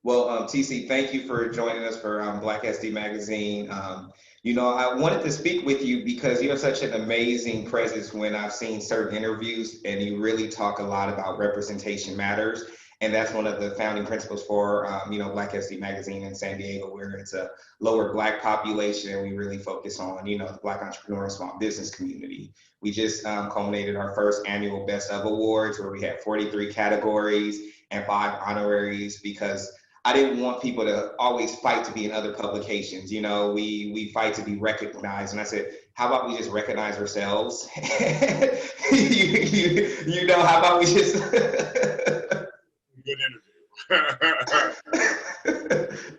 Well, TC, thank you for joining us for Black SD Magazine. I wanted to speak with you because you have such an amazing presence when I've seen certain interviews, and you really talk a lot about representation matters. And that's one of the founding principles for, Black SD Magazine in San Diego, where it's a lower Black population, and we really focus on, the Black entrepreneur and small business community. We just culminated our first annual Best of Awards, where we had 43 categories and 5 honoraries because I didn't want people to always fight to be in other publications. We fight to be recognized, and I said, how about we just recognize ourselves? How about we just Good interview.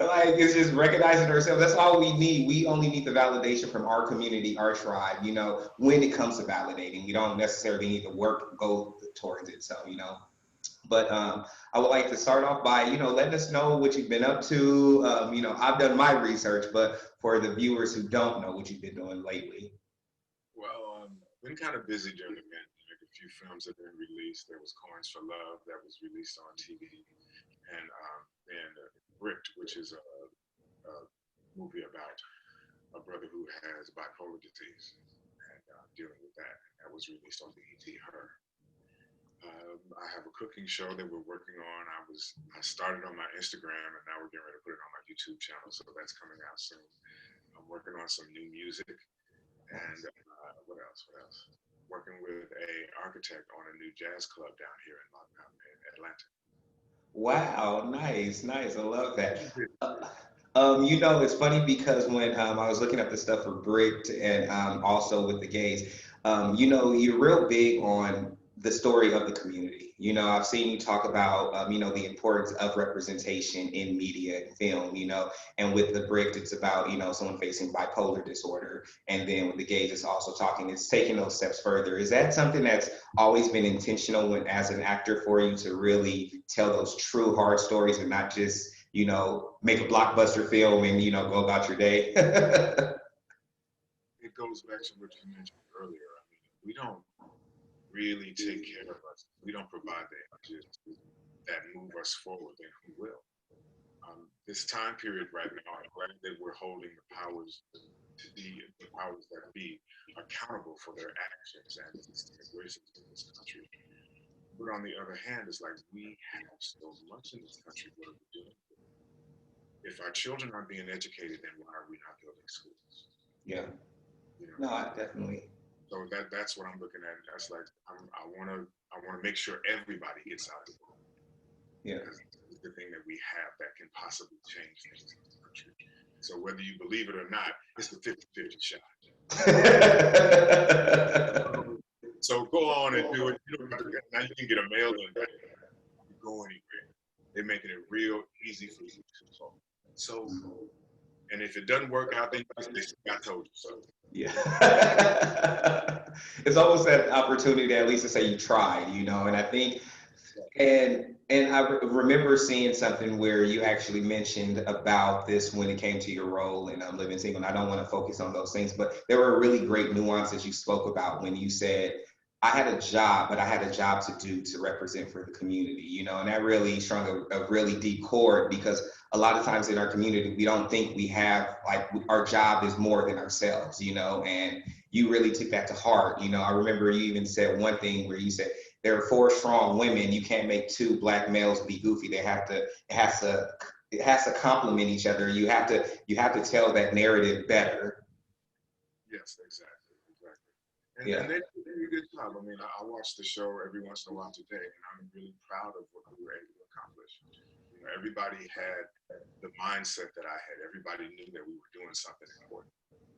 like it's just recognizing ourselves. That's all we need. We only need the validation from our community, our tribe. When it comes to validating, we don't necessarily need to work go towards it. So. But I would like to start off by, letting us know what you've been up to. I've done my research, but for the viewers who don't know what you've been doing lately. Well, been kind of busy during the pandemic. A few films have been released. There was Coins for Love that was released on TV, and Bricked, which is a movie about a brother who has bipolar disease and dealing with that. That was released on BETHer. I have a cooking show that we're working on. I started on my Instagram, and now we're getting ready to put it on my YouTube channel. So that's coming out soon. I'm working on some new music, and what else? What else? Working with a architect on a new jazz club down here in Atlanta. Wow, nice, nice. I love that. It's funny because when I was looking up the stuff for Bricked and also with the gays, you're real big on the story of the community. I've seen you talk about, the importance of representation in media and film, and with the Bricked, it's about, someone facing bipolar disorder. And then with the gays, it's taking those steps further. Is that something that's always been intentional when, as an actor, for you to really tell those true hard stories and not just make a blockbuster film and, go about your day? It goes back to what you mentioned earlier. I mean, we don't really take care of us. We don't provide the images that move us forward, then who will? This time period right now, I'm glad that we're holding the powers to be, the powers that be, accountable for their actions and the systemic racism in this country. But on the other hand, it's like we have so much in this country. What are we doing? If our children aren't being educated, then why are we not building schools? Yeah. You know, No, definitely. so that's what I'm looking at. That's like I wanna make sure everybody gets out of it Yeah. because it's the thing that we have that can possibly change things in this country. So whether you believe it or not, it's the 50-50 shot. So go on and do it. You don't have to, now you can get a mail in. You go anywhere. They're making it real easy for you to talk. So, and if it doesn't work out, then they say, I told you so. Yeah. It's almost that opportunity to at least to say you tried, and I think and remember seeing something where you actually mentioned about this when it came to your role in Living Single. And I don't want to focus on those things, but there were really great nuances you spoke about when you said, I had a job, but I had a job to do to represent for the community, and that really strung a really deep chord because a lot of times in our community, we don't think we have, like, our job is more than ourselves, and you really took that to heart. I remember you even said one thing where you said, there are four strong women. You can't make two black males be goofy. It has to complement each other. You have to tell that narrative better. Yes, exactly, exactly. And Yeah. they did a good job. I mean, I watch the show every once in a while today, and I'm really proud of what we were able to accomplish. Everybody had the mindset that I had. Everybody knew that we were doing something important,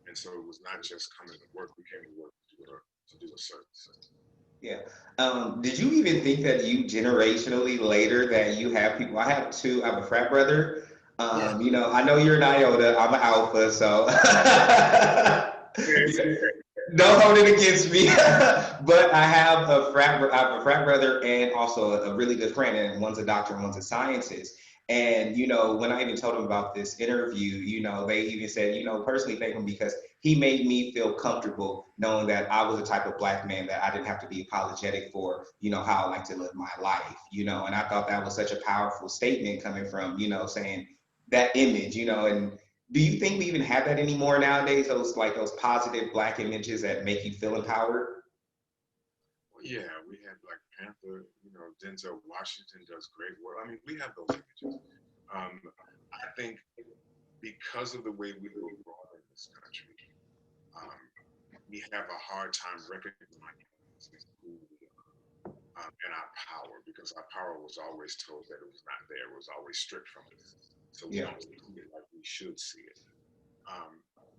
and so it was not just coming to work. We came to work to do a service. Yeah. Did you even think that you generationally later that you have people? I have two. I have a frat brother. Yeah. I know you're an iota. I'm an alpha, so It's okay. don't hold it against me. But I have a frat brother and also a really good friend, and one's a doctor and one's a scientist. And when I even told him about this interview, they even said, personally thank him because he made me feel comfortable knowing that I was the type of Black man that I didn't have to be apologetic for, how I like to live my life, and I thought that was such a powerful statement coming from, saying that image, and do you think we even have that anymore nowadays? Those positive Black images that make you feel empowered? Well, yeah, we had Black Panther, Denzel Washington does great work. I mean, we have those images. I think because of the way we were brought in this country, um, we have a hard time recognizing who we are and our power, because our power was always told that it was not there, it was always stripped from us. So we don't see it like we should see it.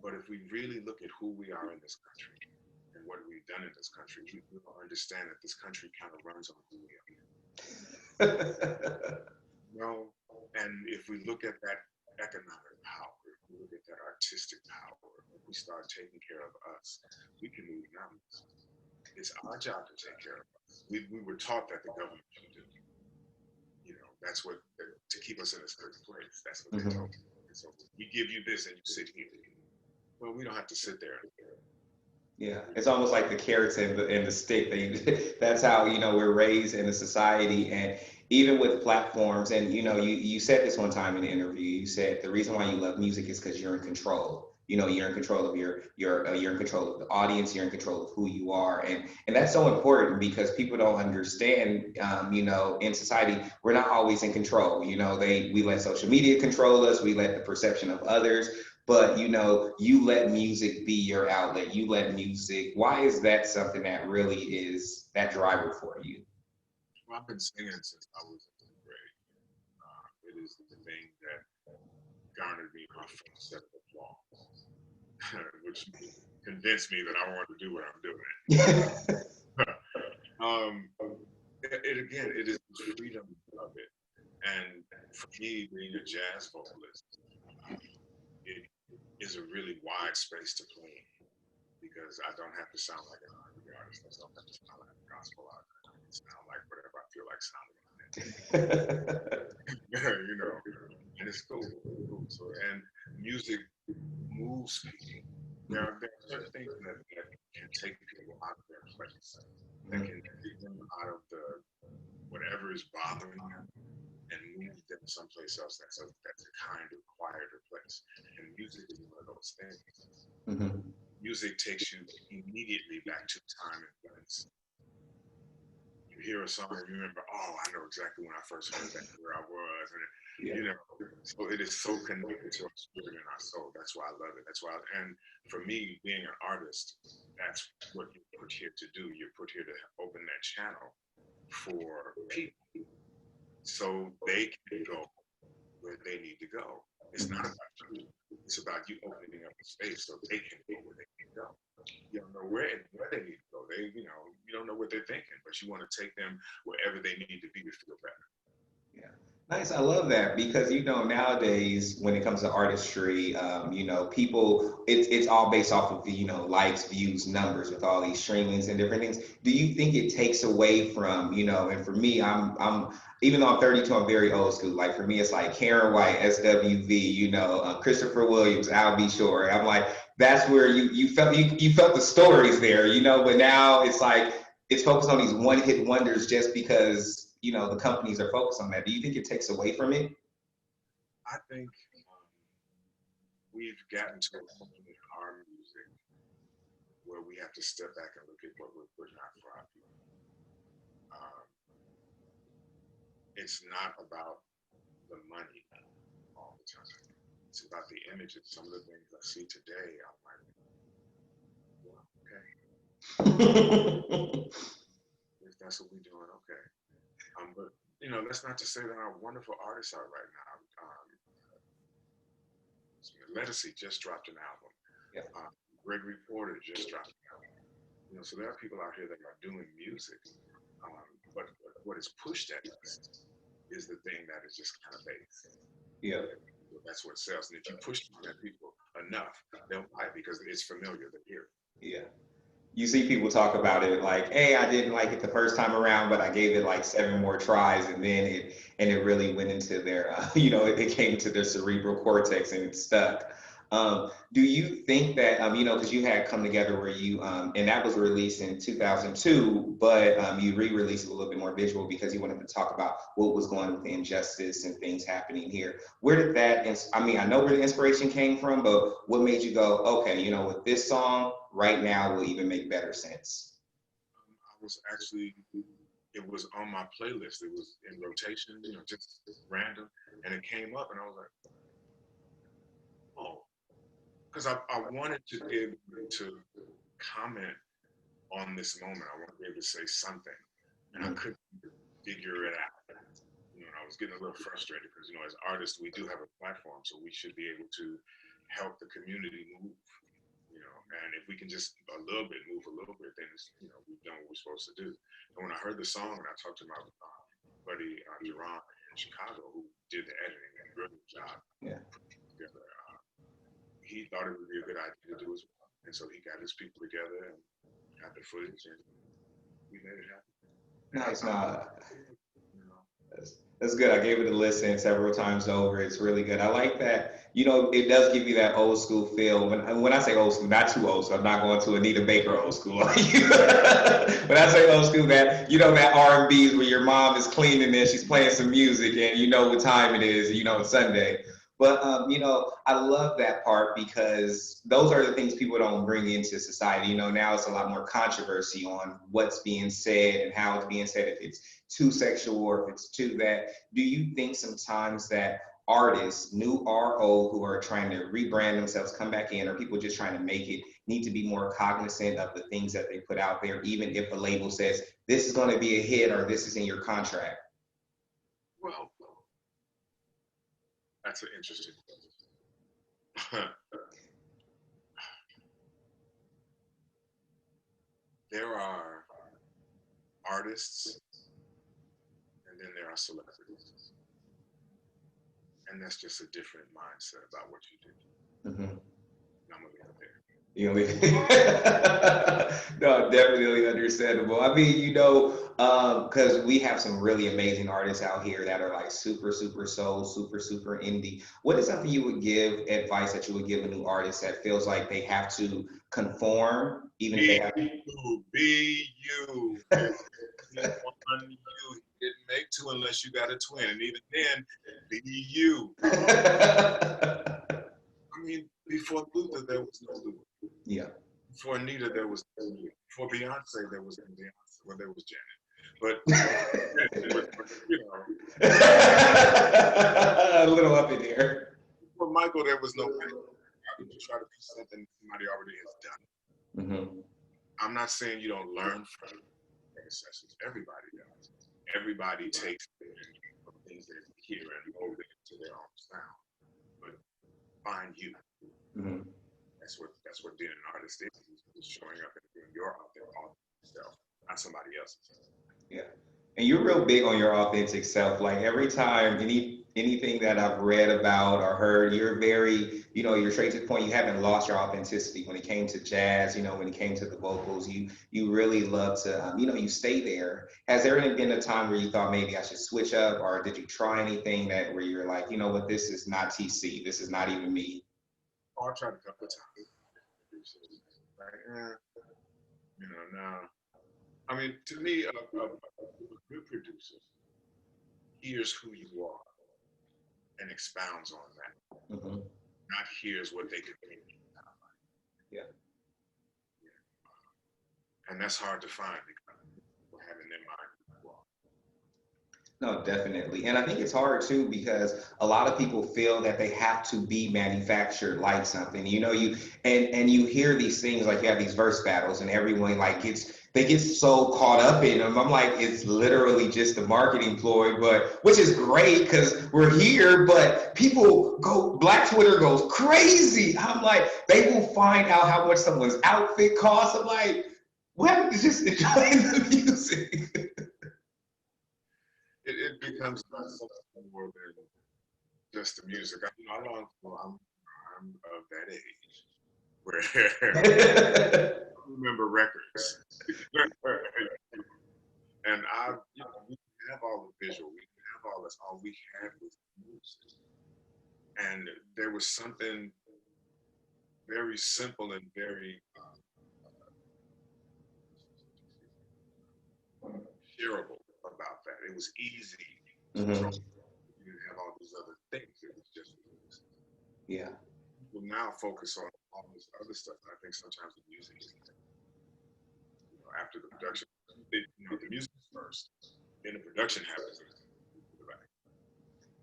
But if we really look at who we are in this country and what we've done in this country, we will understand that this country kind of runs on who we are. And if we look at that economic power, if we look at that artistic power, if we start taking care of us, we can move mountains. It's our job to take care of us. We were taught that the government should do. That's what, to keep us in a certain place. That's what they told us. So we give you this and you sit here. Well, we don't have to sit there. Yeah, it's almost like the carrots and the stick. That's how we're raised in a society, and even with platforms. And you said this one time in the interview. You said the reason why you love music is because you're in control. You're in control of you're in control of the audience. You're in control of who you are, and that's so important because people don't understand. In society, we're not always in control. We let social media control us. We let the perception of others. But you let music be your outlet. You let music. Why is that something that really is that driver for you? Well, I've been singing since I was in grade. It is the thing that garnered me my first set of applause, which convinced me that I wanted to do what I'm doing. It is the freedom of it. And for me, being a jazz vocalist, it is a really wide space to play in because I don't have to sound like an R&B artist. I don't have to sound like a gospel artist. I can sound like whatever I feel like sounding and it's cool. So, and music moves people. There are certain things that can take people out of their place, that can take them out of whatever is bothering them and move them someplace else that's a kind of quieter place. And music is one of those things. Mm-hmm. Music takes you immediately back to time and place. You hear a song and you remember, oh, I know exactly when I first heard that, where I was, and so it is so connected to our spirit and our soul. That's why I love it. That's why, and for me, being an artist, that's what you're put here to do. You're put here to open that channel for people, so they can go where they need to go. It's not about you. It's about you opening up the space so they can go where they can go. You don't know where they need to go. You don't know what they're thinking, but you want to take them wherever they need to be to feel better. Yeah. Nice. I love that because nowadays when it comes to artistry, people it's all based off of the likes, views, numbers with all these streamings and different things. Do you think it takes away from and for me, I'm even though I'm 32, I'm very old school. Like for me, it's like Karon White, SWV, Christopher Williams, Al B. Shore. I'm like that's where you felt you felt the stories there, but now it's like it's focused on these one hit wonders just because the companies are focused on that. Do you think it takes away from it? I think we've gotten to a point in our music where we have to step back and look at what we're putting out for our people. It's not about the money all the time. It's about the images. Some of the things I see today, I'm like, well, okay. If that's what we're doing, okay. But that's not to say that our wonderful artists are right now. Lettucey just dropped an album. Yeah. Gregory Porter just dropped an album. So there are people out here that are doing music. But what is pushed at us is the thing that is just kind of base. Yeah. That's what sells. And if you push at people enough, they'll buy it because it's familiar. They hear it. Yeah. You see people talk about it like, hey, I didn't like it the first time around, but I gave it like 7 more tries, and then it really went into their, it came to their cerebral cortex and it stuck. Do you think that, you know, because you had Come Together where you, and that was released in 2002, but you re-released it a little bit more visual because you wanted to talk about what was going on with the injustice and things happening here. Where did that, I mean, I know where the inspiration came from, but what made you go, okay, you know, with this song right now will even make better sense? I was actually, it was on my playlist. It was in rotation, you know, just random, and it came up, and I was like, oh, because I wanted to be able to comment on this moment. I wanted to be able to say something, and I Mhm. couldn't figure it out. You know, I was getting a little frustrated because, you know, as artists, we do have a platform, so we should be able to help the community move. You know, and if we can just a little bit move a little bit, then it's, you know, we've done what we're supposed to do. And when I heard the song, and I talked to my buddy Karon in Chicago, who did the editing, and brilliant job Yeah. together. He thought it would be a good idea to do as well, and so he got his people together and got the footage, and we made it happen. And Nice. I No, you know, that's good. I gave it a listen several times over. It's really good. I like that. You know, it does give you that old school feel. When I say old school, not too old school. I'm not going to Anita Baker old school. When I say old school, that you know that R&B's where your mom is cleaning and she's playing some music and you know what time it is. You know it's Sunday. But you know, I love that part because those are the things people don't bring into society. You know, now it's a lot more controversy on what's being said and how it's being said. If it's too sexual or if it's too that. Do you think sometimes that artists, new or old, who are trying to rebrand themselves, come back in, or people just trying to make it, need to be more cognizant of the things that they put out there, even if a label says this is going to be a hit or this is in your contract? well, that's an interesting question. There are artists, and then there are celebrities, and that's just a different mindset about what you do. Mm-hmm. And I'm gonna leave it there. You know, no, definitely understandable. I mean, you know, because we have some really amazing artists out here that are like super, super soul, super, super indie. What is something you would give advice that you would give a new artist that feels like they have to conform, even if they Be have? you, be you. There's only one you. You didn't make two unless you got a twin, and even then, be you. I mean, before Luther, there was no Luther. Yeah. Before Anita, there was no Anita. Before Beyonce, there was no Beyonce. Well, there was Janet. But, you know, A little up in here. before Michael, there was no Michael. How could you try to be something somebody already has done? Mm-hmm. I'm not saying you don't learn from predecessors. Everybody does. Everybody takes things they hear and mold it into their own sound. But find you. Mm-hmm. That's what being an artist is. It's showing up and being your authentic self, not somebody else's. Yeah. And you're real big on your authentic self. Like every time anything that I've read about or heard, you're very, you know, you're straight to the point. You haven't lost your authenticity when it came to jazz, you know, when it came to the vocals, you really love to you know, you stay there. Has there been a time where you thought maybe I should switch up, or did you try anything that where you're like, you know what, this is not TC, this is not even me? Oh, I tried a couple of times. Like, you know, now, I mean, to me, a good producer hears who you are and expounds on that, Hmm. not hears what they could make. Yeah. And that's hard to find because people having their mind who you are. No, definitely. And I think it's hard too because a lot of people feel that they have to be manufactured like something. You know, and you hear these things like you have these verse battles and everyone like they get so caught up in them. I'm like, it's literally just a marketing ploy, but which is great because we're here, but people go Black Twitter goes crazy. I'm like, they will find out how much someone's outfit costs. I'm like, what happened to just enjoying the music? It becomes about something more than just the music. You know, I'm of that age where I remember records. And you know, we didn't have all the visual, we didn't have all this. All we had was music, and there was something very simple and very shareable about that. It was easy to draw. You didn't have all these other things. It was just Yeah. people now focus on all this other stuff. And I think sometimes the music is, after the production, the music is first, then the production happens.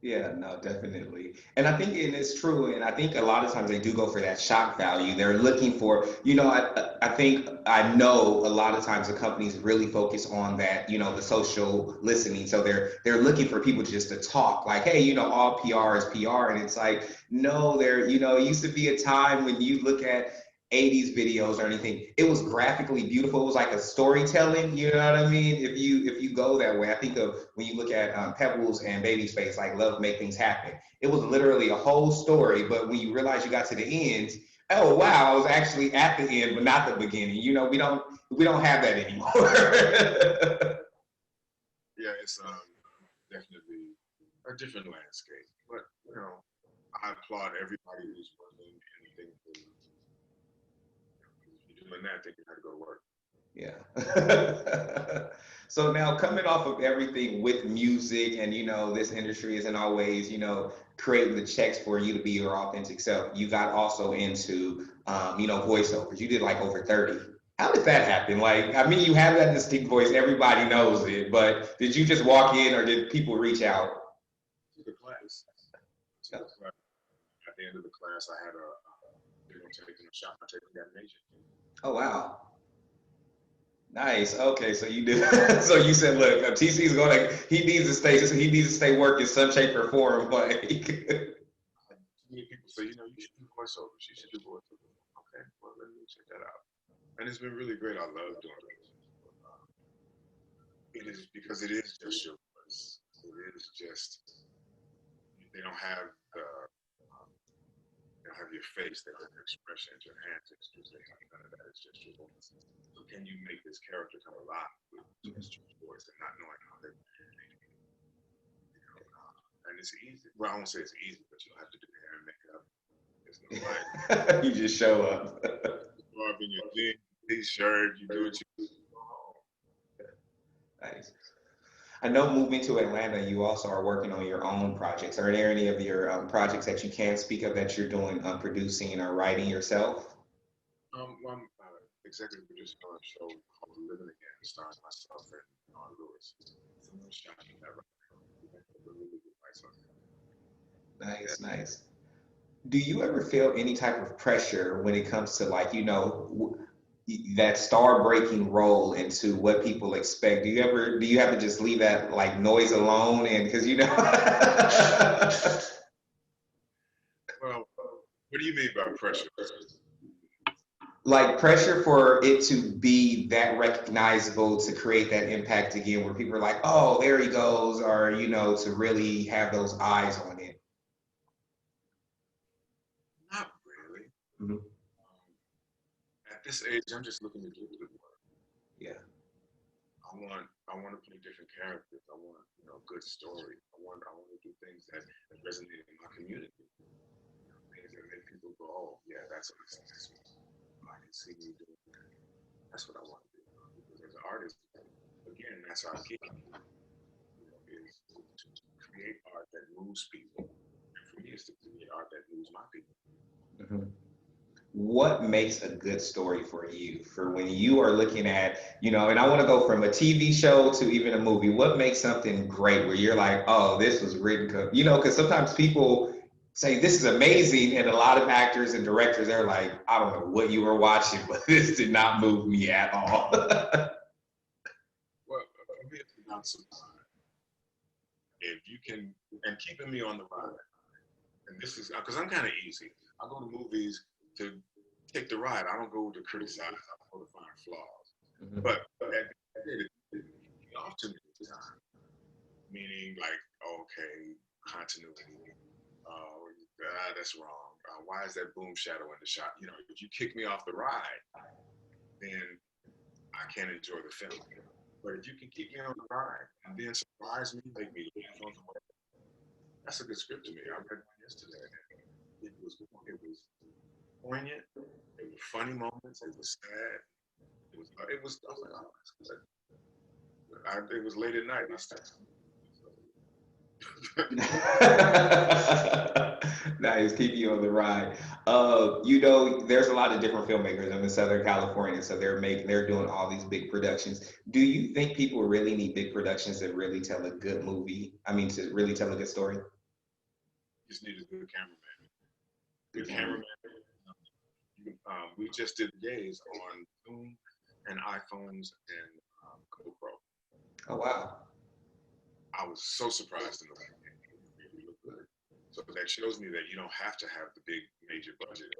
Yeah, no, definitely. And I think it is true. And I think a lot of times they do go for that shock value. They're looking for, I think I know a lot of times the companies really focus on that, the social listening. So they're looking for people just to talk like, hey, all PR is PR. And it's like, no, it used to be a time when you look at 80s videos or anything, it was graphically beautiful. It was like a storytelling, you know what I mean? If you go that way, I think of when you look at Pebbles and Babyface, like Love Make Things Happen. It was literally a whole story, but when you realize you got to the end, oh wow, I was actually at the end, but not the beginning. We don't have that anymore. Yeah, it's definitely a different landscape. But I applaud everybody who's working anything. If you're doing that, then you have to go to work. Yeah. So now coming off of everything with music and this industry isn't always, creating the checks for you to be your authentic self. You got also into voiceovers. You did like over 30. How did that happen? Like, I mean, you have that distinct voice, everybody knows it, but did you just walk in or did people reach out? I took a class. At the end of the class, I had a shot. I taking that major. Oh wow. Nice. Okay, so you did. So you said, look, TC's he needs to stay working some shape or form. Like, Many people say, you should do voiceovers. You should do voiceovers. Okay, well, let me check that out. And it's been really great. I love doing it. It is because it is just your voice. It is just, they don't have your face, they don't have your expressions, your hand gestures, they have none of that. It's just your voice. So can you make this character come alive with just your voice and not knowing how they're and it's easy. Well, I won't say it's easy, but you don't have to do hair and makeup. There's no light. You just show up. You up in your jeans, t-shirt, you do what you do. Nice. I know moving to Atlanta, you also are working on your own projects. Are there any of your projects that you can speak of that you're doing, producing or writing yourself? Well, I'm executive producer on a show called Living Again, starring myself and Lewis. So I'm shocking that right now. Really good advice on that. Nice, nice. Do you ever feel any type of pressure when it comes to like, that star breaking role into what people expect? Do you have to just leave that like noise alone? And because Well, what do you mean by pressure? like pressure for it to be that recognizable to create that impact again, where people are like, oh, there he goes, or to really have those eyes on it. Not really. Mm-hmm. At this age, I'm just looking to do good work. Yeah. I want to play different characters. I want good story. I want to do things that resonate in my community. Things that make people go, oh yeah, that's I can see me doing that. That's what I want to do. Because as an artist, again, that's our gig. Is to create art that moves people. And for me, it's to create art that moves my people. Mm-hmm. What makes a good story for you, for when you are looking at, and I want to go from a TV show to even a movie? What makes something great where you're like, oh, this was written, because sometimes people say this is amazing, and a lot of actors and directors are like, I don't know what you were watching, but this did not move me at all. Well, for me, it's about surprise. If you can, and keeping me on the ride. And this is because I'm kind of easy. I go to movies to take the ride. I don't go to criticize. I don't go to find flaws. Mm-hmm. But it often is time. Meaning like, okay, continuity. That's wrong. Why is that boom shadow in the shot? If you kick me off the ride, then I can't enjoy the film. But if you can keep me on the ride and then surprise me, make me laugh on the way, that's a good script to me. I read one yesterday. It was poignant. It was funny moments. It was sad. It was. I was like, oh, that's good. It was late at night, and I still. Nice, keep you on the ride. You know, there's a lot of different filmmakers in Southern California, so they're doing all these big productions. Do you think people really need big productions to really tell a good movie? I mean, to really tell a good story? Just need a good cameraman. Good cameraman. We just did gays on Zoom and iPhones and GoPro. Oh wow. I was so surprised in the way it really looked good. So that shows me that you don't have to have the big major budget.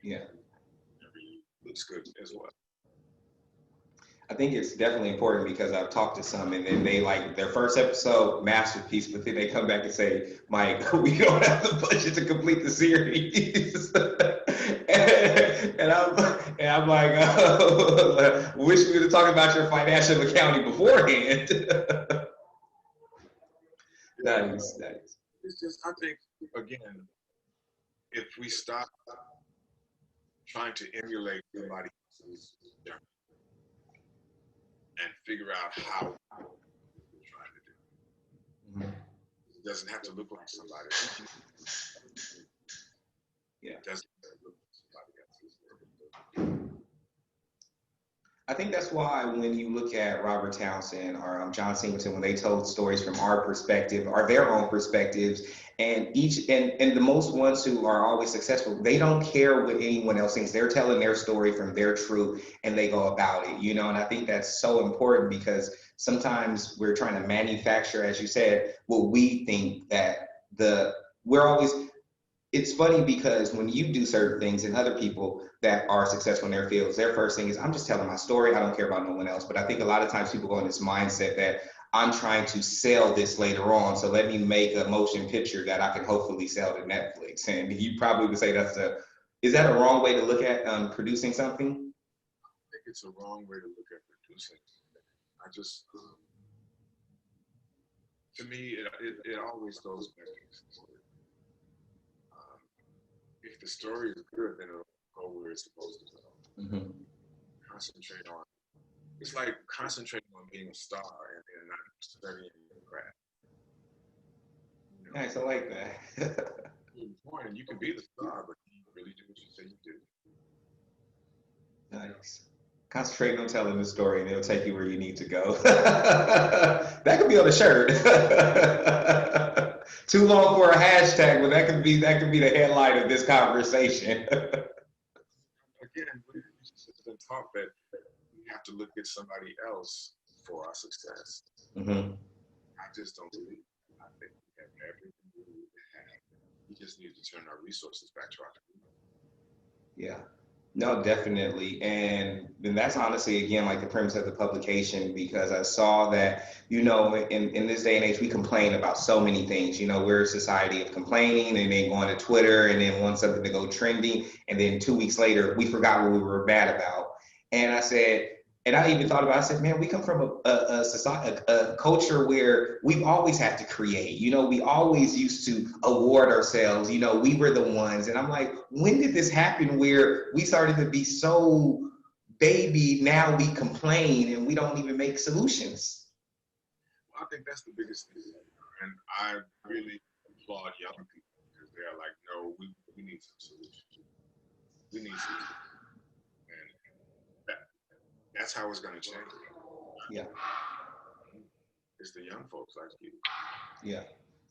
Yeah. It looks good as well. I think it's definitely important because I've talked to some and then they like their first episode, masterpiece, but then they come back and say, Mike, we don't have the budget to complete the series. and I'm like, oh, wish we would have talked about your financial accounting beforehand. Nice. It's just, I think, again, if we stop trying to emulate somebody else's journey and figure out how we're trying to do it. It doesn't have to look like somebody else. Yeah. It doesn't have to look like somebody else's. I think that's why when you look at Robert Townsend or John Singleton, when they told stories from our perspective or their own perspectives, and the most ones who are always successful, they don't care what anyone else thinks. They're telling their story from their truth and they go about it, you know, and I think that's so important because sometimes we're trying to manufacture, as you said, what we think that we're always, it's funny because when you do certain things and other people that are successful in their fields, their first thing is, I'm just telling my story. I don't care about no one else. But I think a lot of times people go in this mindset that I'm trying to sell this later on. So let me make a motion picture that I can hopefully sell to Netflix. And you probably would say is that a wrong way to look at producing something? I think it's a wrong way to look at producing. I just, to me, it always goes back to if the story is good, then it'll go where it's supposed to go. Mm-hmm. Concentrate on. It's like concentrating on being a star and not studying the craft. You know? Nice, I like that. Important. You can be the star, but you really do what you say you do. Nice. Concentrate on telling the story, and it'll take you where you need to go. That could be on a shirt. Too long for a hashtag, but that could be the headline of this conversation. Again, it's been taught that we have to look at somebody else for our success. Mm-hmm. I just don't believe it. I think we have everything we need to have. We just need to turn our resources back to our community. Yeah. No, definitely. And then that's honestly, again, like the premise of the publication, because I saw that, you know, in this day and age, we complain about so many things. You know, we're a society of complaining and then going to Twitter and then want something to go trending. And then 2 weeks later, we forgot what we were mad about. And I said, and I even thought about it, I said, man, we come from a society, a culture where we've always had to create. You know, we always used to award ourselves. You know, we were the ones. And I'm like, when did this happen where we started to be so baby, now we complain and we don't even make solutions? Well, I think that's the biggest thing. And I really applaud young people because they're like, no, we need some solutions. We need some. That's how it's going to change. Yeah. It's the young folks like you. Yeah.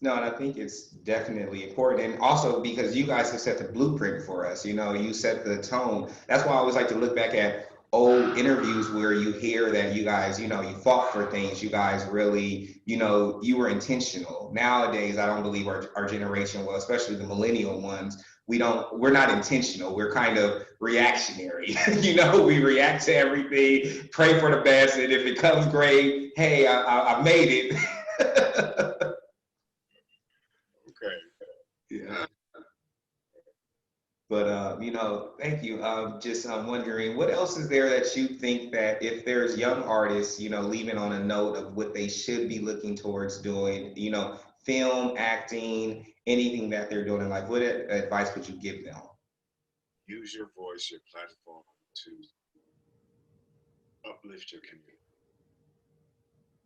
No, and I think it's definitely important. And also because you guys have set the blueprint for us, you know, you set the tone. That's why I always like to look back at old interviews where you hear that you guys, you know, you fought for things. You guys really, you know, you were intentional. Nowadays, I don't believe our generation, well, especially the millennial ones, we're not intentional. We're kind of reactionary. You know, we react to everything, pray for the best, and if it comes great, hey, I made it. Okay. Yeah. But you know, thank you. I'm wondering, what else is there that you think that if there's young artists, you know, leaving on a note of what they should be looking towards doing, you know, film, acting, anything that they're doing in life, what advice would you give them? use your voice, your platform to uplift your community.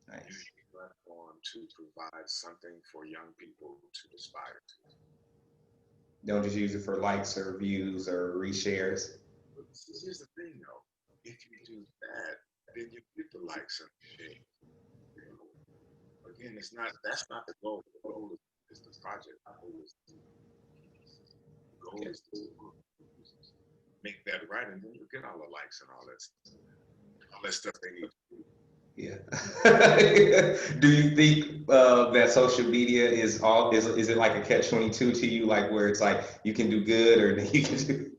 Nice. Use your platform to provide something for young people to aspire to. Don't just use it for likes or views or reshares. But here's the thing, though. If you do that, then you get the likes and the shares. You know, again, that's not the goal. The goal is the project. The goal is to make that right, and then you get all the likes and all that stuff they need. Yeah. Do you think that social media is it like a catch-22 to you, like where it's like you can do good or you can do?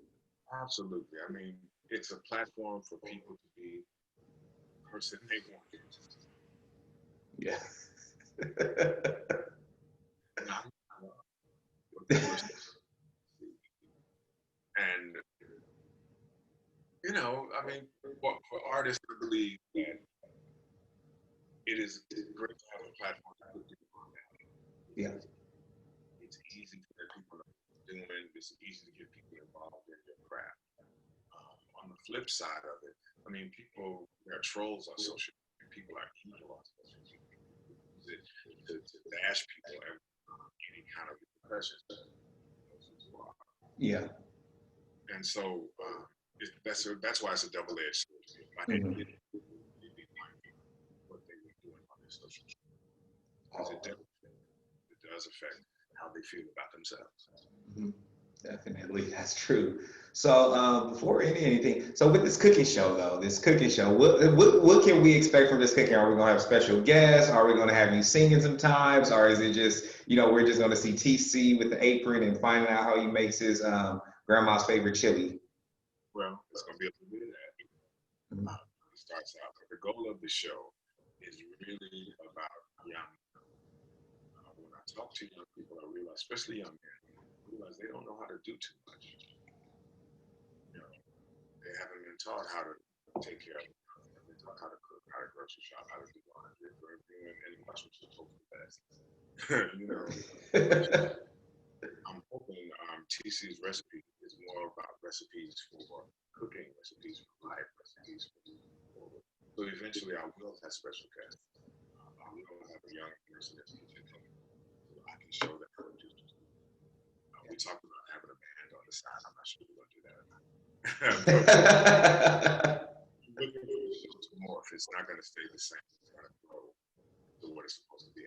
Absolutely. I mean, it's a platform for people to be the person they want. Yeah. And you know, I mean, for artists to believe that it is great to have a platform to put people on that. Yeah. It's easy to let people know what you're doing. It's easy to get people involved in your craft. On the flip side of it, I mean, there are trolls on social media. People are evil on social media. Use it to bash people and any kind of repercussions. Yeah. And so that's why it's a double-edged sword. Mm-hmm. What they were doing on their social media. Because it does affect how they feel about themselves. Mm-hmm. Definitely, that's true. So before anything, so with this cooking show though, what can we expect from this cooking? Are we gonna have special guests? Are we gonna have you singing sometimes? Or is it just, we're just gonna see TC with the apron and finding out how he makes his grandma's favorite chili? Well, it's gonna be a little bit of that. Mm-hmm. It starts out. The goal of the show is really about young. When I talk to young people, I realize, especially young men, they don't know how to do too much. They haven't been taught how to take care of themselves. They've been taught how to cook, how to grocery shop, how to do laundry, and watch what you're supposed to best. I'm hoping TC's recipe is more about recipes for cooking, recipes for life, recipes for. So eventually, I will have special guests. I will have a young person in the kitchen so I can show them how to do. We talked about having a band on the side. I'm not sure we're gonna do that. Looking for the show to morph. It's not gonna stay the same. It's gonna grow to what it's supposed to be.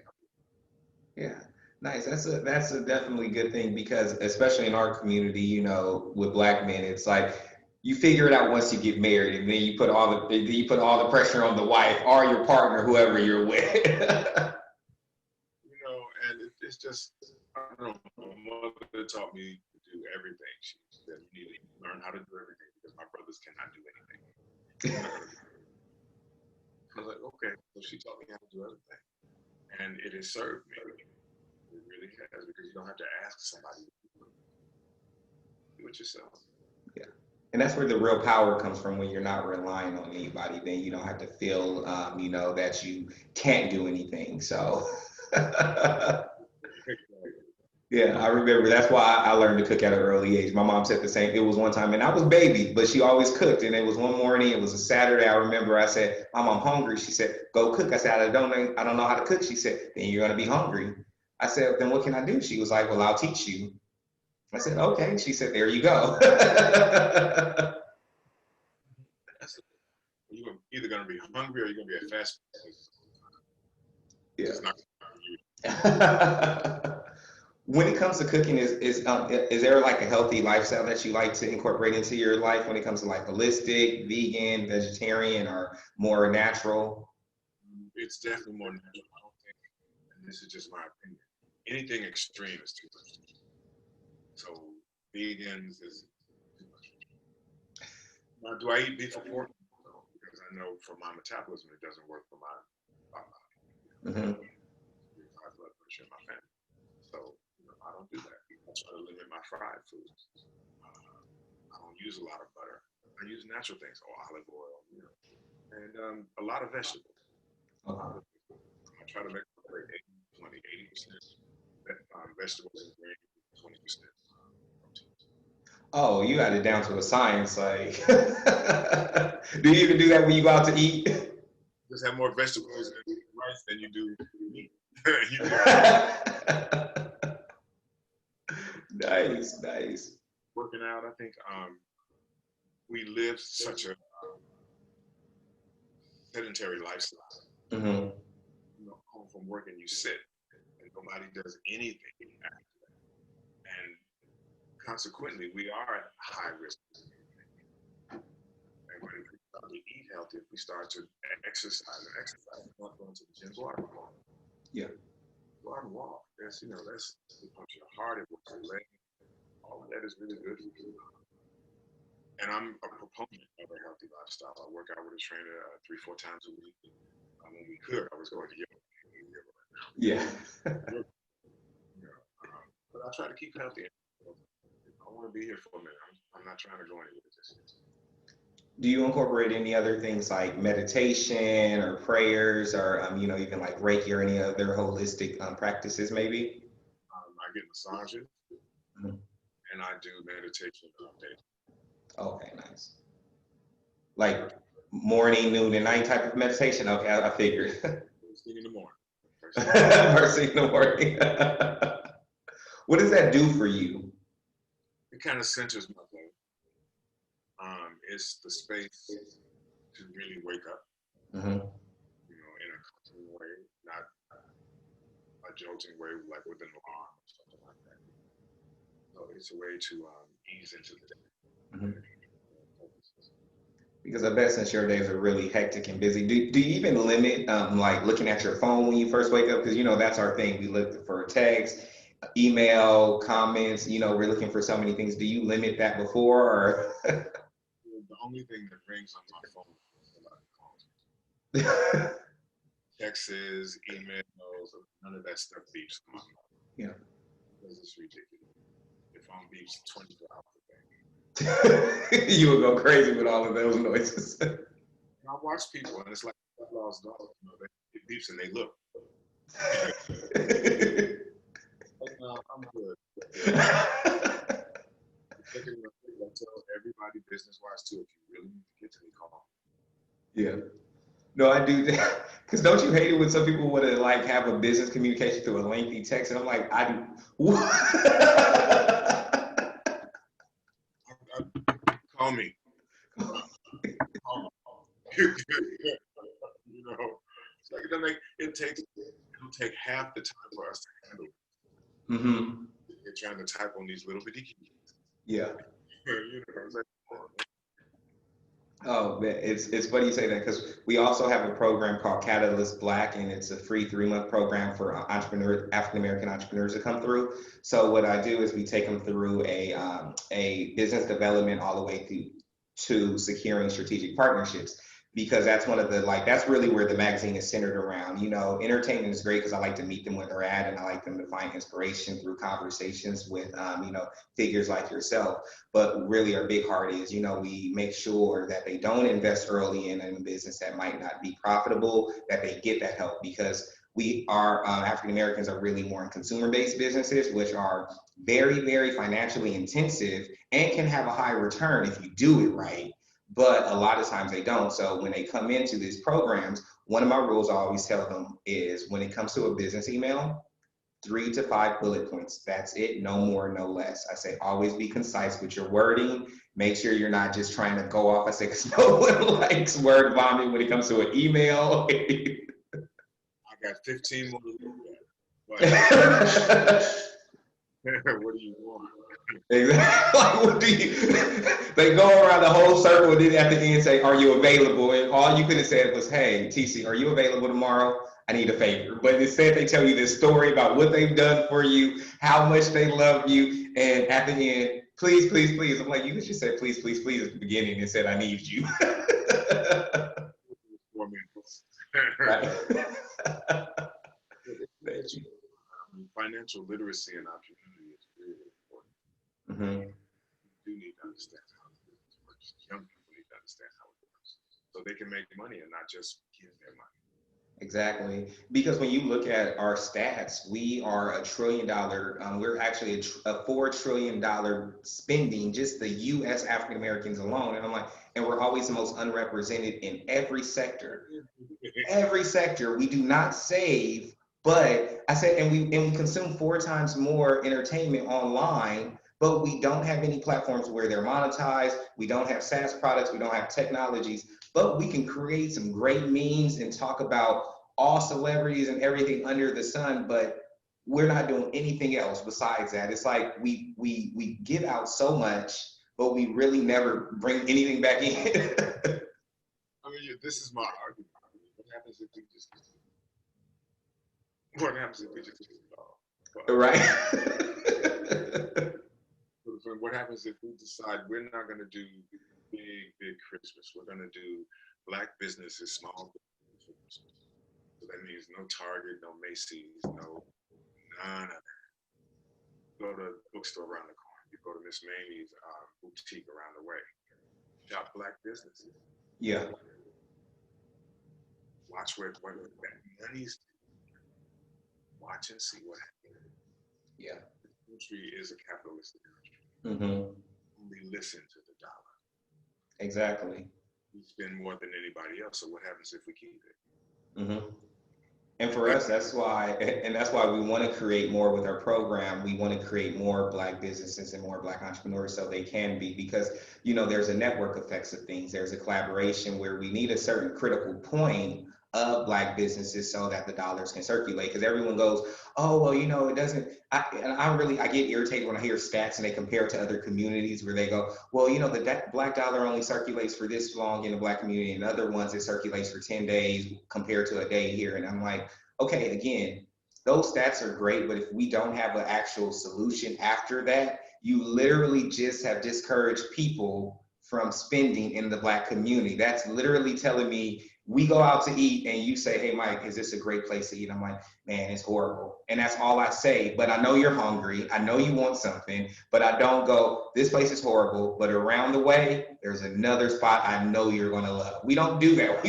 Yeah, nice. That's a definitely good thing because especially in our community, with Black men, it's like you figure it out once you get married, and then you put all the pressure on the wife or your partner, whoever you're with. And it's just, I don't know. My mother taught me to do everything. She said you need to learn how to do everything because my brothers cannot do anything. I was like, okay. So she taught me how to do everything, and it has served me. It really has, because you don't have to ask somebody to do it yourself. Yeah. And that's where the real power comes from when you're not relying on anybody. Then you don't have to feel, that you can't do anything. So, yeah, I remember that's why I learned to cook at an early age. My mom said the same. It was one time, and I was baby, but she always cooked. And it was one morning. It was a Saturday. I remember I said, "Mom, I'm hungry." She said, "Go cook." I said, I don't know how to cook." She said, "Then you're gonna be hungry." I said, "Then what can I do?" She was like, "Well, I'll teach you." I said, "Okay." She said, "There you go." You're either going to be hungry or you're going to be at fast food. Yeah. When it comes to cooking, is there like a healthy lifestyle that you like to incorporate into your life when it comes to like holistic, vegan, vegetarian, or more natural? It's definitely more natural. I don't think, and this is just my opinion, anything extreme is too much. So vegans is too much. Now, do I eat beef or pork? No, because I know for my metabolism it doesn't work for my body. Mm-hmm. High blood pressure in my family. So I don't do that. I try to limit my fried foods. I don't use a lot of butter. I use natural things, olive oil, and a lot of vegetables. Uh-huh. I try to make it 80% vegetables and grains, 20% protein. Oh, you got it down to a science. Like, do you even do that when you go out to eat? Just have more vegetables and rice than you do meat. You know, Nice, nice. working out, I think we live such a sedentary lifestyle. Hmm. You know, home from work and you sit, and nobody does anything after that. And consequently, we are at high risk. And when we start to eat healthy, if we start to exercise, not going to the gym, go out and walk. Yeah. Go out and walk. That's, you know, that's, it pumps your heart, it works your leg. All of that is really good for you. And I'm a proponent of a healthy lifestyle. I work out with a trainer 3-4 times a week. When we could, I was going to yoga. Yeah. You know, but I try to keep healthy. I want to be here for a minute. I'm not trying to go anywhere just yet. Do you incorporate any other things like meditation or prayers or, even like Reiki or any other holistic practices maybe? I get massages Mhm. and I do meditation daily. Okay, nice. Like morning, noon, and night type of meditation? Okay, I figured. First thing in the morning. First thing in the morning. What does that do for you? It kind of centers my day. It's the space to really wake up, Hmm. you know, in a calming way, not a jolting way like with an alarm or something like that. So it's a way to ease into the day. Hmm. Because I bet since your days are really hectic and busy, do you even limit like looking at your phone when you first wake up? Because that's our thing. We look for text, email, comments. We're looking for so many things. Do you limit that before, or? The only thing that rings on my phone is somebody calls me. Yeah. Texts, emails, none of that stuff beeps on my phone. Because it's ridiculous. Your phone beeps 24 hours a day. You would go crazy with all of those noises. And I watch people, and it's like lost dogs. You know, it beeps and they look. Like, no, I'm good. I tell everybody business-wise too, if you really need to get to me, call. Yeah. No, I do that. Because don't you hate it when some people want to like have a business communication through a lengthy text? And I'm like, I do. Call me. Call me. You know, it's like it'll take half the time for us to handle it. Mm-hmm. You're trying to type on these little bitty keys. Yeah. You know, it's like, Oh man, it's funny you say that because we also have a program called Catalyst Black, and it's a free 3-month program for African American entrepreneurs to come through. So what I do is we take them through a business development all the way through to securing strategic partnerships, because that's one of the that's really where the magazine is centered around. Entertainment is great because I like to meet them where they're at, and I like them to find inspiration through conversations with figures like yourself. But really, our big heart is, we make sure that they don't invest early in a business that might not be profitable, that they get that help, because we are African Americans are really more in consumer-based businesses, which are very, very financially intensive and can have a high return if you do it right. But a lot of times they don't. So when they come into these programs, one of my rules I always tell them is when it comes to a business email, 3 to 5 bullet points. That's it. No more, no less. I say always be concise with your wording. Make sure you're not just trying to go off. I say, because no one likes word vomit when it comes to an email. I got 15 more to look at. But what do you want? Exactly. Like, what do you? They go around the whole circle and then at the end say, "Are you available?" And all you could have said was, "Hey, TC, are you available tomorrow? I need a favor." But instead, they tell you this story about what they've done for you, how much they love you, and at the end, please, please, please. I'm like, you just said please, please, please at the beginning and said I need you. 4 minutes. Right. Financial literacy in our community is really important. Mm-hmm. We do need to understand how the business works. Young people need to understand how it works so they can make money and not just give their money. Exactly. Because when you look at our stats, we are $1 trillion. We're actually a $4 trillion spending, just the US African Americans alone. And I'm like, and we're always the most unrepresented in every sector. Every sector. We do not save, but I said, and we consume 4 times more entertainment online, but we don't have any platforms where they're monetized. We don't have SaaS products. We don't have technologies, but we can create some great memes and talk about all celebrities and everything under the sun. But we're not doing anything else besides that. It's like we give out so much, but we really never bring anything back in. I mean, this is my argument. What happens if we just what happens if we just Right. what happens if we decide we're not going to do big Christmas? We're going to do black businesses, small businesses. So that means no Target, no Macy's, no none of that. Go to the bookstore around the corner. You go to Miss Mamie's boutique around the way. Shop black businesses. Yeah. Watch where that money's. Watch and see what happens. Yeah. The country is a capitalistic country. Mm-hmm. Only listen to the dollar. Exactly. We spend more than anybody else. So what happens if we keep it? Mm-hmm. And for us, that's why we want to create more with our program. We want to create more black businesses and more black entrepreneurs so they can be, because, there's a network effects of things. There's a collaboration where we need a certain critical point of black businesses so that the dollars can circulate. Because everyone goes, oh, well, it doesn't, I get irritated when I hear stats and they compare it to other communities where they go, well, the black dollar only circulates for this long in the black community, and other ones it circulates for 10 days compared to a day here. And I'm like, okay, again, those stats are great, but if we don't have an actual solution after that, you literally just have discouraged people from spending in the black community. That's literally telling me we go out to eat and you say, hey, Mike, is this a great place to eat? I'm like, man, it's horrible. And that's all I say. But I know you're hungry. I know you want something, but I don't go, this place is horrible, but around the way, there's another spot I know you're going to love. We don't do that.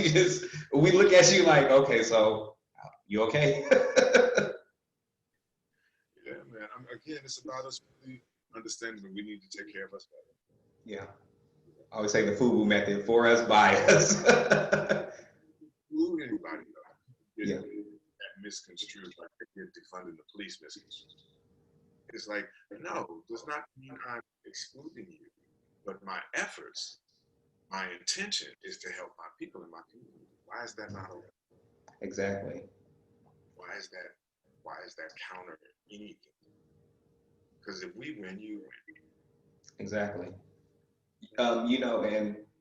We look at you like, okay, so you okay? Yeah, man. Again, it's about us really understanding that we need to take care of us better. Yeah. I always say the FUBU method, for us, by us. Include anybody Yeah. that misconstrued, like they're defunding the police misconstrued. It's like, no, does not mean I'm excluding you, but my efforts, my intention is to help my people in my community. Why is that not okay? Exactly. Why is that? Why is that counter anything? Because if we win, you win. Exactly.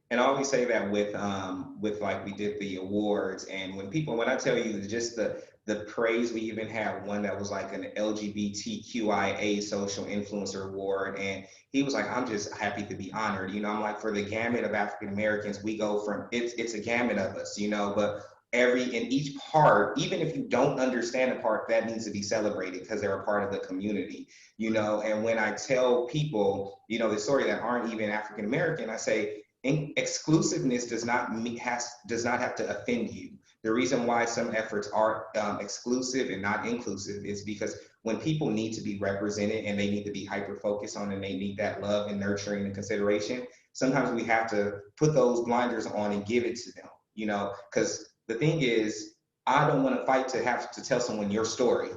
And I always say that with like we did the awards, and when I tell you just the praise, we even had one that was like an LGBTQIA social influencer award, and he was like, I'm just happy to be honored. I'm like, for the gamut of African Americans, we go from it's a gamut of us, but in each part, even if you don't understand the part, that needs to be celebrated because they're a part of the community. And when I tell people, the story that aren't even African American, I say exclusiveness does not have to offend you. The reason why some efforts are exclusive and not inclusive is because when people need to be represented and they need to be hyper focused on, and they need that love and nurturing and consideration, sometimes we have to put those blinders on and give it to them, because the thing is, I don't want to fight to have to tell someone your story.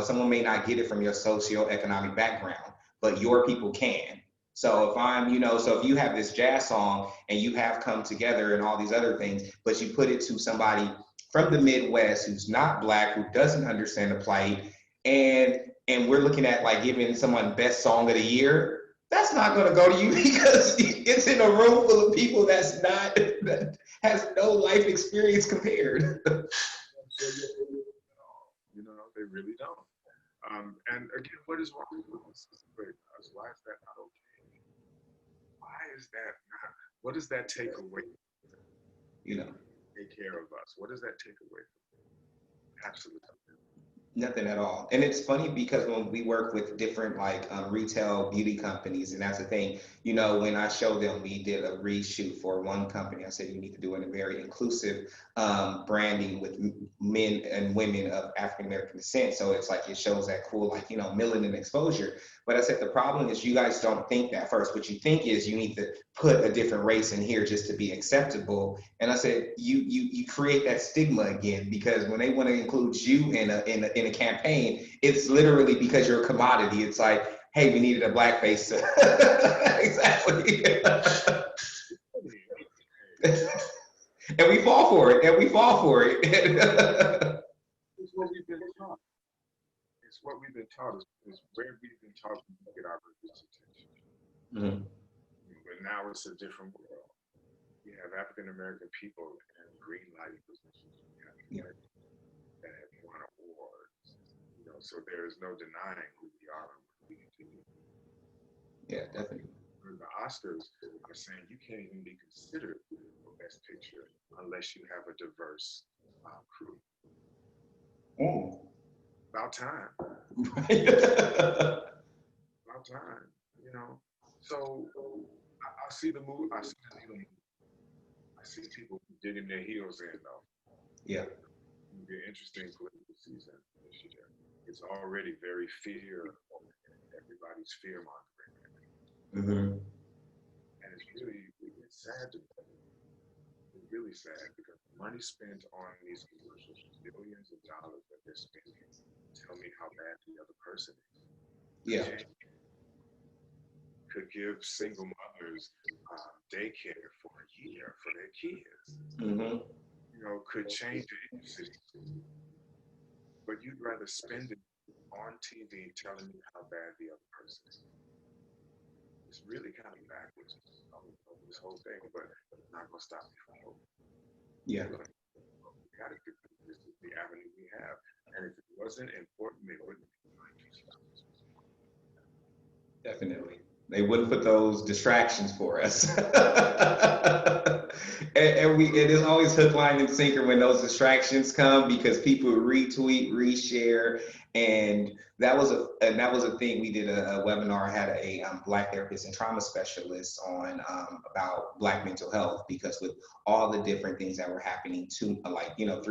Someone may not get it from your socioeconomic background, but your people can. So if you have this jazz song and you have come together and all these other things, but you put it to somebody from the Midwest who's not black, who doesn't understand the plight, and we're looking at like giving someone best song of the year, that's not going to go to you because it's in a room full of people that has no life experience compared. They really don't. And again, what is wrong with us? Why is that not okay? Why is that not? What does that take away? You know. Take care of us. What does that take away from? Absolutely. Nothing at all. And it's funny because when we work with different like retail beauty companies, and that's the thing, you know, when I showed them, we did a reshoot for one company. I said, you need to do it in a very inclusive branding with men and women of African American descent. So it's like it shows that cool, like, you know, melanin exposure. But I said, the problem is you guys don't think that first. What you think is you need to put a different race in here just to be acceptable. And I said, you create that stigma again, because when they want to include you in a campaign, it's literally because you're a commodity. It's like, hey, we needed a black face. Exactly. And we fall for it. And we fall for it. It's what we've been taught. It's what we've been taught. Is where we've been taught to get our representation. Mm-hmm. But now it's a different world. We have African American people in green lighting positions. We have that have won awards. You know, so there is no denying who we are and what we can do. Yeah, definitely. The Oscars are saying you can't even be considered for Best Picture unless you have a diverse crew. Mm. About time. About time. You know. So I see the move. I see the needle move. I see people digging their heels in though. Yeah. It'll be an interesting political season this year. It's already very fear. Everybody's fear mongering. Mm-hmm. And it's sad to me. It's really sad because the money spent on these commercials, billions of dollars that they're spending, tell me how bad the other person is. Yeah. Could give single mothers daycare for a year for their kids. Mm-hmm. You know, could change the industry. But you'd rather spend it on TV telling me how bad the other person is. It's really kind of backwards over this whole thing, but it's not going to stop me from hoping. Yeah. We got to do this. This is the avenue we have. And if it wasn't important, they wouldn't be trying to stop us. Definitely. They wouldn't put those distractions for us. And it is always hook, line, and sinker when those distractions come, because people retweet, reshare, and that was a thing. We did a webinar, had a Black therapist and trauma specialist on about Black mental health, because with all the different things that were happening 3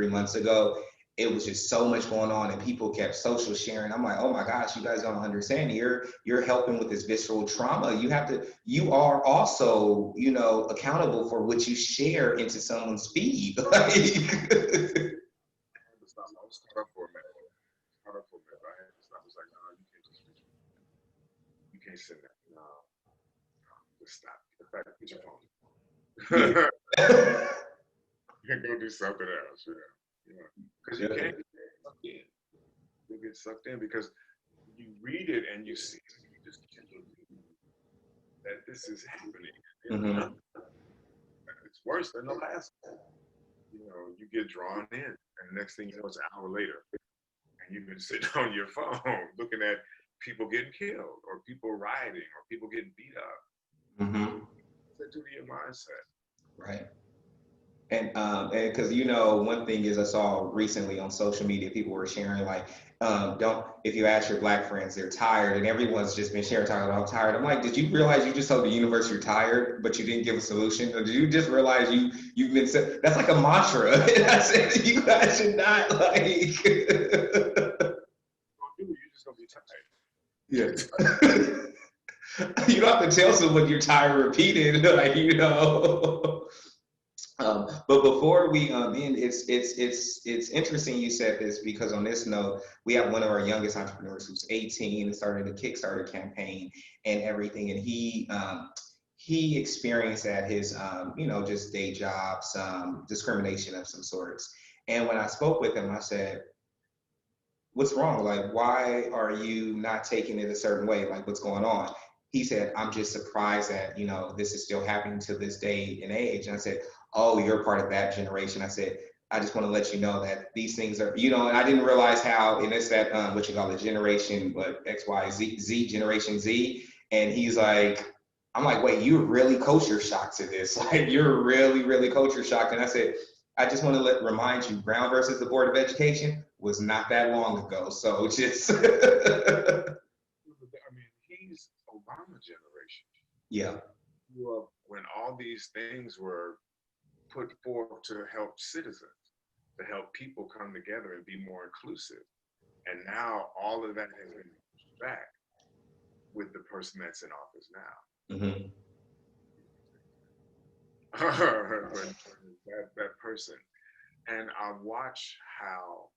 months ago, it was just so much going on, and people kept social sharing. I'm like, oh my gosh, you guys don't understand. You're helping with this visceral trauma. You are also, you know, accountable for what you share into someone's feed. I was caught up for a minute. I had to stop. I was like, no, you can't just reach me. You can't send that. No, just stop. In fact, get your phone. You can go do something else, you know. Because you can't get sucked in. You get sucked in because you read it and you see it, you just can't believe that this is happening. Mm-hmm. It's worse than the last one. You know, you get drawn in, and the next thing you know, it's an hour later, and you've been sitting on your phone looking at people getting killed, or people rioting, or people getting beat up. Mm-hmm. What's that do to your mindset? Right. And because, you know, one thing is, I saw recently on social media, people were sharing like, if you ask your Black friends, they're tired, and everyone's just been sharing, talking about, I'm tired. I'm like, did you realize you just told the universe you're tired, but you didn't give a solution? Or did you just realize you've been sick? That's like a mantra. I said, you guys should not like. You're just gonna be tired. Yeah. You don't have to tell someone you're tired repeated, like, you know. But before we end, it's interesting you said this, because on this note, we have one of our youngest entrepreneurs who's 18 and started a Kickstarter campaign and everything, and he experienced at his just day job some discrimination of some sorts. And when I spoke with him, I said, what's wrong? Like, why are you not taking it a certain way? Like, what's going on? He said, I'm just surprised that, you know, this is still happening to this day and age. And I said, oh, you're part of that generation. I said, I just want to let you know that these things are, you know, and I didn't realize how, and it's that, what you call it, generation, X, Y, Z, Generation Z. And he's like, I'm like, wait, you're really culture shocked to this. Like, you're really, really culture shocked. And I said, I just want to remind you, Brown versus the Board of Education, was not that long ago. So just I mean, he's Obama generation. yeah. Well, when all these things were put forth to help citizens, to help people come together and be more inclusive. And now all of that has been pushed back with the person that's in office now. Mm-hmm. that person. And I watch how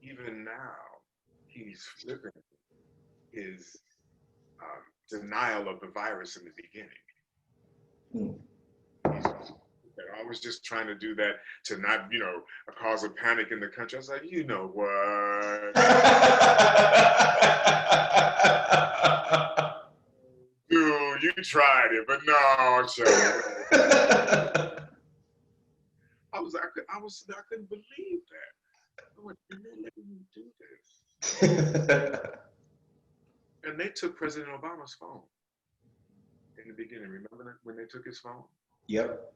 even now he's flipping his denial of the virus in the beginning. I was just trying to do that to not, cause a panic in the country. I was like, you know what? Dude, you tried it, but no, sure. I couldn't believe that. I went, you're not letting me do this. And they took President Obama's phone in the beginning. Remember that when they took his phone? Yep.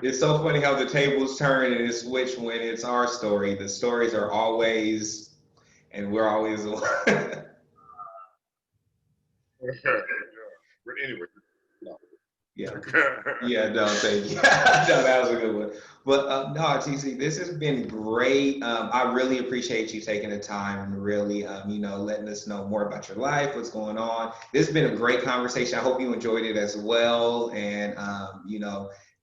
It's so funny how the tables turn and it's switch when it's our story. The stories are always, and we're always the one. But anyway. Yeah. Yeah, no, thank you. No, that was a good one. But no, TC, this has been great. I really appreciate you taking the time and really, letting us know more about your life, what's going on. This has been a great conversation. I hope you enjoyed it as well. And,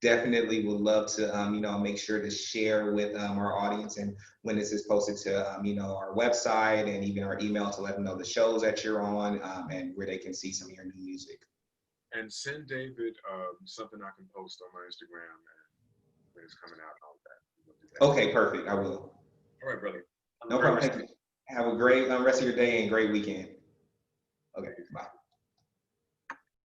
definitely would love to, make sure to share with our audience and when this is posted to, our website and even our email to let them know the shows that you're on and where they can see some of your new music. And send David something I can post on my Instagram and when it's coming out and all that. Okay, perfect. I will. All right, brother. No problem. Thank you. Have a great rest of your day and great weekend. Okay, bye.